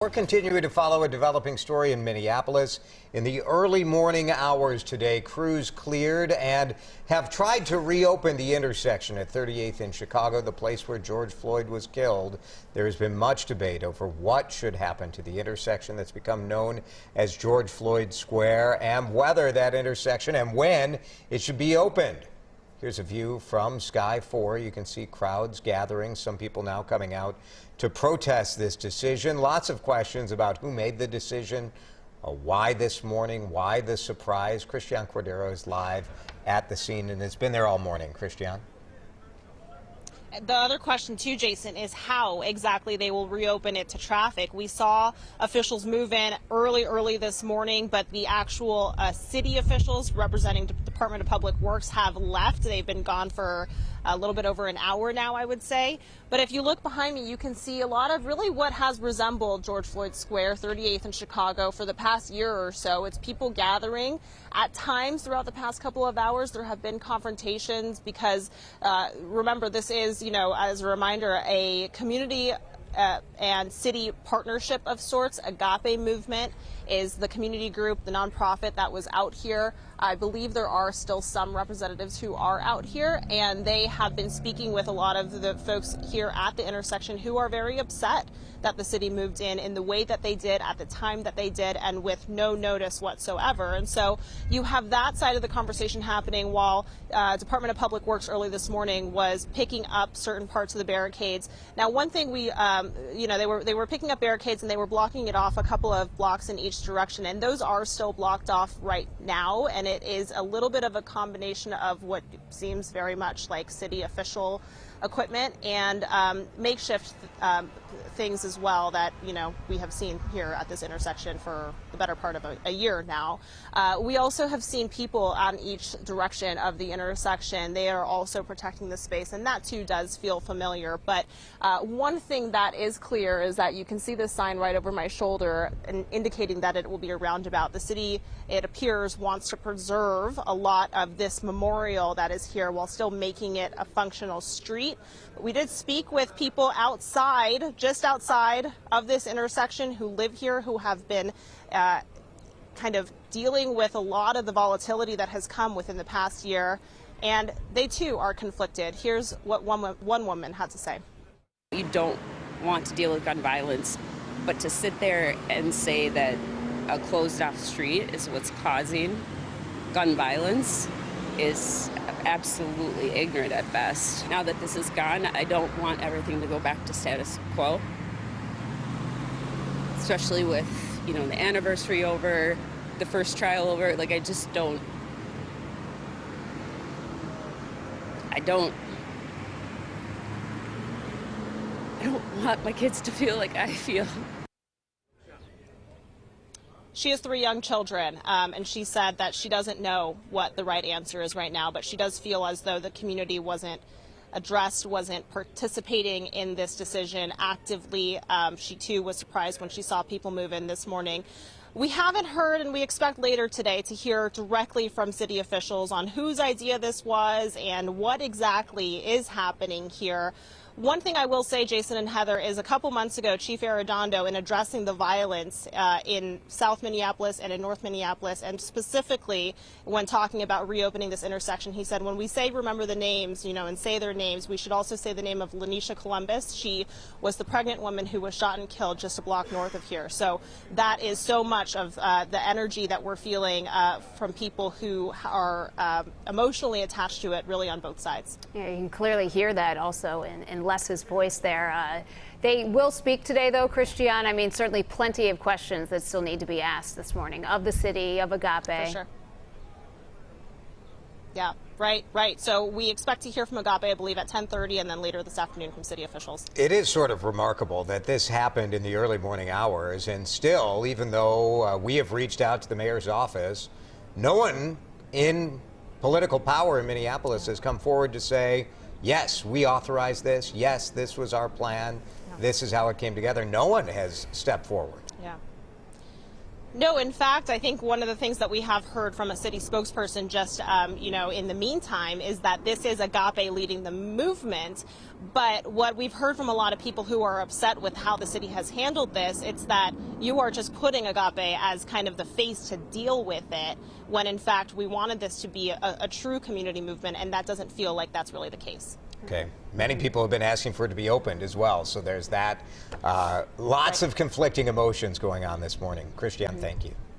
We're continuing to follow a developing story in Minneapolis. In the early morning hours today, crews cleared and have tried to reopen the intersection at 38th in Chicago, the place where George Floyd was killed. There has been much debate over what should happen to the intersection that's become known as George Floyd Square and whether that intersection and when it should be opened. Here's a view from Sky 4. You can see crowds gathering, some people now coming out to protest this decision. Lots of questions about who made the decision, why this morning, why the surprise. Christiane Cordero is live at the scene and has been there all morning. Christiane? The other question, too, Jason, is how exactly they will reopen it to traffic. We saw officials move in early this morning, but the actual city officials representing the Department of Public Works have left. They've been gone for a little bit over an hour now, I would say. But if you look behind me, you can see a lot of really what has resembled George Floyd Square, 38th in Chicago, for the past year or so. It's people gathering. At times throughout the past couple of hours, there have been confrontations because, remember, this is, as a reminder, a community and city partnership of sorts. Agape Movement is the community group, the nonprofit that was out here. I believe there are still some representatives who are out here, and they have been speaking with a lot of the folks here at the intersection who are very upset that the city moved in the way that they did at the time that they did and with no notice whatsoever. And so you have that side of the conversation happening while Department of Public Works early this morning was picking up certain parts of the barricades. Now, one thing they were picking up barricades and they were blocking it off a couple of blocks in each direction, and those are still blocked off right now, and it is a little bit of a combination of what seems very much like city official equipment and makeshift things as well that we have seen here at this intersection for the better part of a year now. We also have seen people on each direction of the intersection. They are also protecting the space, and that too does feel familiar. But one thing that is clear is that you can see this sign right over my shoulder and indicating that it will be a roundabout. The city, it appears, wants to preserve a lot of this memorial that is here while still making it a functional street. But we did speak with people outside, just outside of this intersection, who live here, who have been kind of dealing with a lot of the volatility that has come within the past year, and they too are conflicted. Here's what one woman had to say. You don't want to deal with gun violence, but to sit there and say that a closed off street is what's causing gun violence is absolutely ignorant at best. Now that this is gone, I don't want everything to go back to status quo, especially with, the anniversary over, the first trial over. Like, I don't want my kids to feel like I feel. She has 3 young children, and she said that she doesn't know what the right answer is right now, but she does feel as though the community wasn't addressed, wasn't participating in this decision actively. She too was surprised when she saw people move in this morning. We haven't heard, and we expect later today to hear directly from city officials on whose idea this was and what exactly is happening here. One thing I will say, Jason and Heather, is a couple months ago, Chief Arredondo, in addressing the violence in South Minneapolis and in North Minneapolis, and specifically when talking about reopening this intersection, he said, when we say remember the names, and say their names, we should also say the name of Lanisha Columbus. She was the pregnant woman who was shot and killed just a block north of here. So that is so much of the energy that we're feeling from people who are emotionally attached to it, really on both sides. Yeah, you can clearly hear that also in Les's voice there. They will speak today, though, Christiane. I mean, certainly plenty of questions that still need to be asked this morning of the city, of Agape. For sure. Yeah, right. So we expect to hear from Agape, I believe, at 10:30, and then later this afternoon from city officials. It is sort of remarkable that this happened in the early morning hours, and still, even though we have reached out to the mayor's office, no one in political power in Minneapolis has come forward to say, yes, we authorized this. Yes, this was our plan. This is how it came together. No one has stepped forward. Yeah. No, in fact, I think one of the things that we have heard from a city spokesperson just, in the meantime, is that this is Agape leading the movement. But what we've heard from a lot of people who are upset with how the city has handled this, it's that you are just putting Agape as kind of the face to deal with it, when in fact we wanted this to be a true community movement, and that doesn't feel like that's really the case. Okay. Many people have been asking for it to be opened as well, so there's that. Lots of conflicting emotions going on this morning. Christiane, thank you.